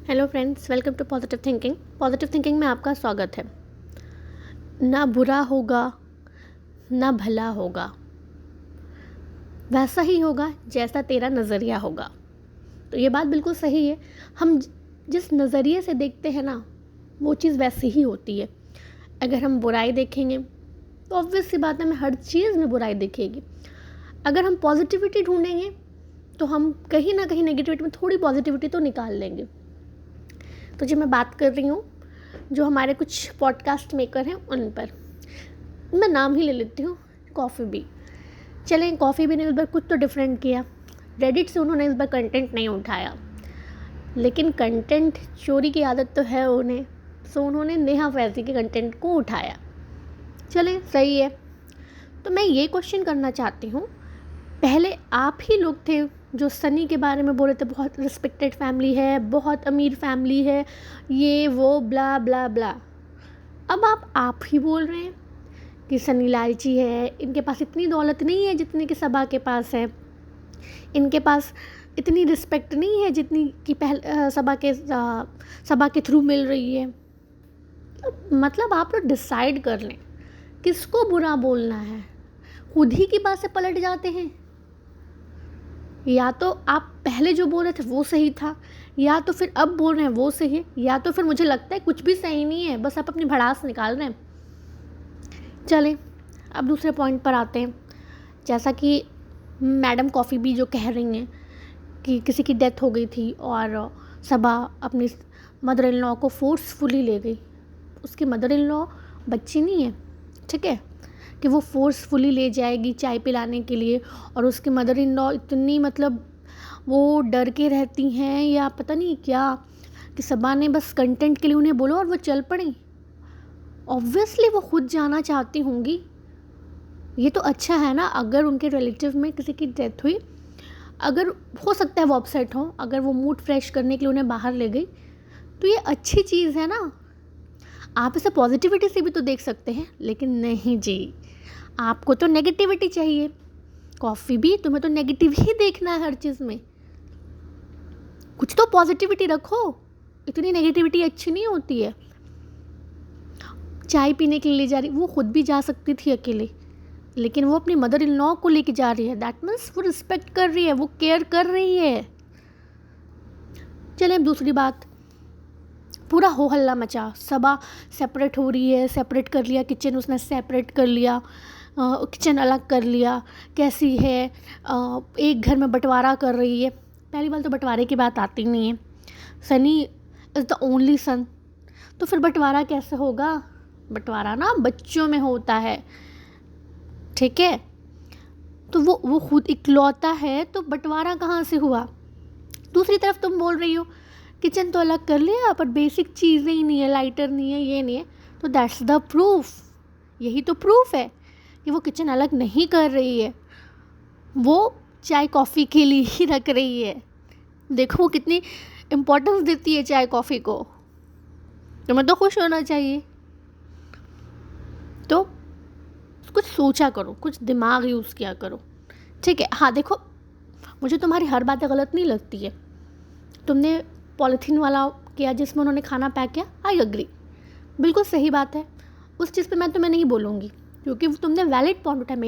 Hello friends, welcome to positive thinking. Positive thinking में आपका स्वागत है। ना बुरा होगा ना भला होगा, वैसा ही होगा जैसा तेरा नज़रिया होगा। तो ये बात बिल्कुल सही है। हम जिस नज़रिए से देखते हैं ना, वो चीज़ वैसी ही होती है। अगर हम बुराई देखेंगे तो ऑब्वियस सी बात है, हमें हर चीज़ में बुराई दिखेगी। अगर हम पॉजिटिविटी ढूंढेंगे तो हम कहीं ना कहीं नेगेटिविटी में थोड़ी पॉजिटिविटी तो निकाल लेंगे। तो जो मैं बात कर रही हूँ, जो हमारे कुछ पॉडकास्ट मेकर हैं उन पर, मैं नाम ही ले लेती हूँ, कॉफ़ी बी। चलें, कॉफ़ी बी ने इस बार कुछ तो डिफरेंट किया। रेडिट से उन्होंने इस बार कंटेंट नहीं उठाया, लेकिन कंटेंट चोरी की आदत तो है उन्हें, सो उन्होंने नेहा फैज़ी के कंटेंट को उठाया। चलें, सही है। तो मैं ये क्वेश्चन करना चाहती हूँ, पहले आप ही लोग थे जो सनी के बारे में बोल रहे थे बहुत रिस्पेक्टेड फैमिली है, बहुत अमीर फैमिली है, ये वो ब्ला ब्ला ब्ला। अब आप ही बोल रहे हैं कि सनी लालची है, इनके पास इतनी दौलत नहीं है जितनी कि सबा के पास है, इनके पास इतनी रिस्पेक्ट नहीं है जितनी कि सबा के थ्रू मिल रही है। मतलब आप लोग डिसाइड कर लें किसको बुरा बोलना है। खुद ही की बात से पलट जाते हैं। या तो आप पहले जो बोल रहे थे वो सही था, या तो फिर अब बोल रहे हैं वो सही है, या तो फिर मुझे लगता है कुछ भी सही नहीं है, बस आप अपनी भड़ास निकाल रहे हैं। चलें, अब दूसरे पॉइंट पर आते हैं। जैसा कि मैडम कॉफ़ी भी जो कह रही हैं कि किसी की डेथ हो गई थी और सबा अपनी मदर इन लॉ को फोर्सफुली ले गई। उसकी मदर इन लॉ बच्ची नहीं है, ठीक है, कि वो फोर्सफुली ले जाएगी चाय पिलाने के लिए। और उसकी मदर इन लॉ इतनी, मतलब वो डर के रहती हैं या पता नहीं क्या, कि सबा ने बस कंटेंट के लिए उन्हें बोलो और वो चल पड़ी। ऑब्वियसली वो खुद जाना चाहती होंगी। ये तो अच्छा है ना, अगर उनके रिलेटिव में किसी की डेथ हुई, अगर हो सकता है वो अपसेट हो, अगर वो मूड फ्रेश करने के लिए उन्हें बाहर ले गई, तो ये अच्छी चीज़ है ना। आप इसे पॉजिटिविटी से भी तो देख सकते हैं, लेकिन नहीं जी, आपको तो नेगेटिविटी चाहिए। कॉफ़ी भी, तुम्हें तो नेगेटिव ही देखना है हर चीज़ में। कुछ तो पॉजिटिविटी रखो, इतनी नेगेटिविटी अच्छी नहीं होती है। चाय पीने के लिए ले जा रही, वो खुद भी जा सकती थी अकेले, लेकिन वो अपनी मदर इन लॉ को लेके जा रही है। दैट मीन्स वो रिस्पेक्ट कर रही है, वो केयर कर रही है। चलें, अब दूसरी बात, पूरा हो हल्ला मचा, सबा सेपरेट हो रही है, सेपरेट कर लिया किचन, उसने सेपरेट कर लिया, किचन अलग कर लिया, कैसी है, एक घर में बंटवारा कर रही है। पहली बात तो बंटवारे की बात आती नहीं है। Sunny is the only son, तो फिर बंटवारा कैसे होगा? बंटवारा ना बच्चों में होता है, ठीक है। तो वो खुद इकलौता है, तो बंटवारा कहाँ से हुआ? दूसरी तरफ तुम बोल रही हो किचन तो अलग कर लिया, पर बेसिक चीज़ें ही नहीं है, लाइटर नहीं है, ये नहीं है। तो दैट्स द प्रूफ, यही तो प्रूफ है कि वो किचन अलग नहीं कर रही है, वो चाय कॉफ़ी के लिए ही रख रही है। देखो वो कितनी इम्पोर्टेंस देती है चाय कॉफ़ी को, तुम्हें तो खुश होना चाहिए। तो कुछ सोचा करो, कुछ दिमाग यूज़ किया करो, ठीक है। हाँ देखो, मुझे तुम्हारी हर बातें गलत नहीं लगती है। तुमने पॉलीथीन वाला किया जिसमें उन्होंने खाना पैक किया, आई एग्री, बिल्कुल सही बात है। उस चीज़ पे मैं तुम्हें नहीं बोलूँगी, क्योंकि तुमने वैलिड पॉइंट उठाया।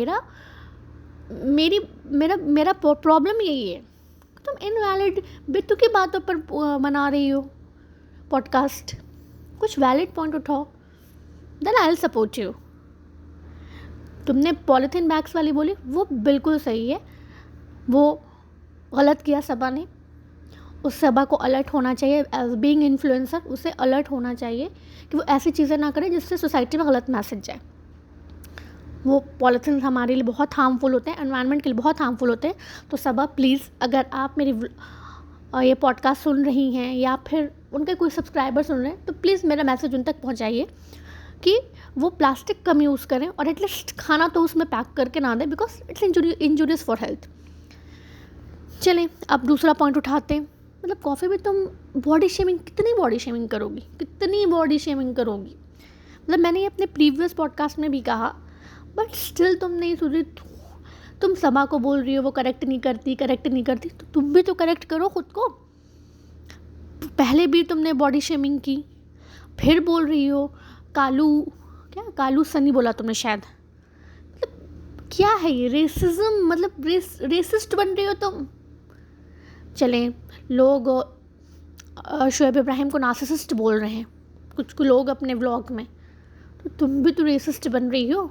मेरा प्रॉब्लम यही है, तुम इनवैलिड बेतुकी बातों पर बना रही हो पॉडकास्ट। कुछ वैलिड पॉइंट उठाओ, then I will support you. तुमने पॉलीथीन बैग्स वाली बोली, वो बिल्कुल सही है, वो गलत किया सबा ने। उस सबा को अलर्ट होना चाहिए, एज बीइंग इन्फ्लुएंसर उसे अलर्ट होना चाहिए कि वो ऐसी चीज़ें ना करे जिससे सोसाइटी में गलत मैसेज जाए। वो पॉलीथीन हमारे लिए बहुत हार्मफुल होते हैं, एनवायरनमेंट के लिए बहुत हार्मफुल होते हैं। तो सबा प्लीज़, अगर आप मेरी ये पॉडकास्ट सुन रही हैं या फिर उनके कोई सब्सक्राइबर सुन रहे हैं, तो प्लीज़ मेरा मैसेज उन तक पहुँचाइए कि वो प्लास्टिक कम यूज़ करें, और एटलीस्ट खाना तो उसमें पैक करके ना दें, because it's injurious for health. चलें, अब दूसरा पॉइंट उठाते हैं। मतलब कॉफ़ी में तुम बॉडी शेमिंग, कितनी बॉडी शेमिंग करोगी, कितनी बॉडी शेमिंग करोगी? मतलब मैंने ये अपने प्रीवियस पॉडकास्ट में भी कहा, बट स्टिल तुम नहीं सुधरी। तुम सबा को बोल रही हो वो करेक्ट नहीं करती, तो तुम भी तो करेक्ट करो खुद को। पहले भी तुमने बॉडी शेमिंग की, फिर बोल रही हो कालू सनी बोला तुमने शायद। मतलब क्या है ये रेसिज्म, मतलब रेसिस्ट बन रही हो तुम। चलें, लोग शोएब इब्राहिम को नार्सिसिस्ट बोल रहे हैं कुछ लोग अपने व्लॉग में, तो तुम भी तो रेसिस्ट बन रही हो।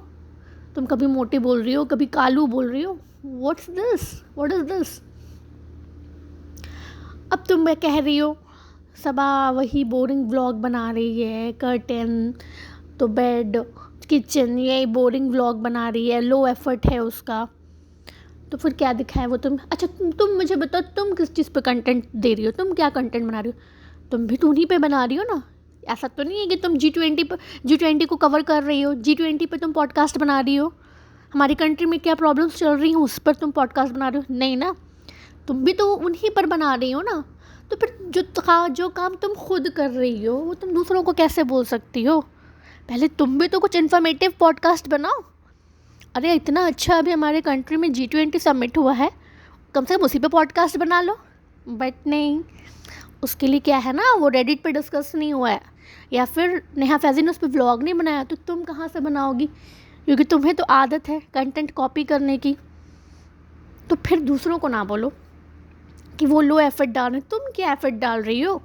तुम कभी मोटी बोल रही हो, कभी कालू बोल रही हो। What is this. अब तुम मैं कह रही हो सबा वही बोरिंग व्लॉग बना रही है, कर्टन तो बेड किचन यही बोरिंग व्लॉग बना रही है, लो एफर्ट है उसका। तो फिर क्या दिखा है वो तुम। अच्छा तुम मुझे बताओ, तुम किस चीज़ पे कंटेंट दे रही हो, तुम क्या कंटेंट बना रही हो। तुम भी तो उन्हीं पे बना रही हो ना। ऐसा तो नहीं है कि तुम G20 को कवर कर रही हो, G20 पे तुम पॉडकास्ट बना रही हो। हमारी कंट्री में क्या प्रॉब्लम्स चल रही हैं उस पर तुम पॉडकास्ट बना रहे हो, नहीं ना। तुम भी तो उन्हीं पर बना रही हो ना। तो फिर जो काम तुम खुद कर रही हो वो तुम दूसरों को कैसे बोल सकती हो। पहले तुम भी तो कुछ इन्फॉर्मेटिव पॉडकास्ट बनाओ। अरे इतना अच्छा अभी हमारे कंट्री में G20 सबमिट हुआ है, कम से कम उसी पे पॉडकास्ट बना लो। बट नहीं, उसके लिए क्या है ना, वो रेडिट पे डिस्कस नहीं हुआ है, या फिर नेहा फैज़ी ने उस पर व्लॉग नहीं बनाया, तो तुम कहाँ से बनाओगी, क्योंकि तुम्हें तो आदत है कंटेंट कॉपी करने की। तो फिर दूसरों को ना बोलो कि वो लो एफर्ट डाल रहे, तुम क्या एफर्ट डाल रही हो।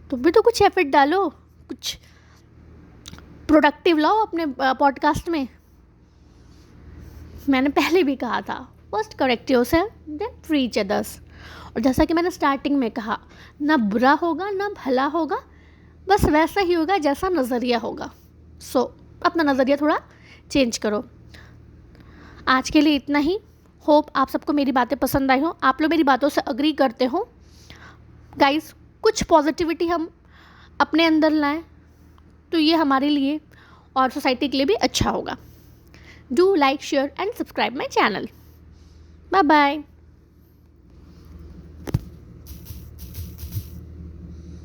तुम भी तो कुछ एफर्ट डालो, कुछ प्रोडक्टिव लाओ अपने पॉडकास्ट में। मैंने पहले भी कहा था, first correct yourself then preach others. और जैसा कि मैंने स्टार्टिंग में कहा, ना बुरा होगा ना भला होगा, बस वैसा ही होगा जैसा नज़रिया होगा। सो अपना नज़रिया थोड़ा चेंज करो। आज के लिए इतना ही। होप आप सबको मेरी बातें पसंद आई हो, आप लोग मेरी बातों से अग्री करते हो। गाइस, कुछ पॉजिटिविटी हम अपने अंदर लाएं तो ये हमारे लिए और सोसाइटी के लिए भी अच्छा होगा। Do like share and subscribe my channel. Bye bye.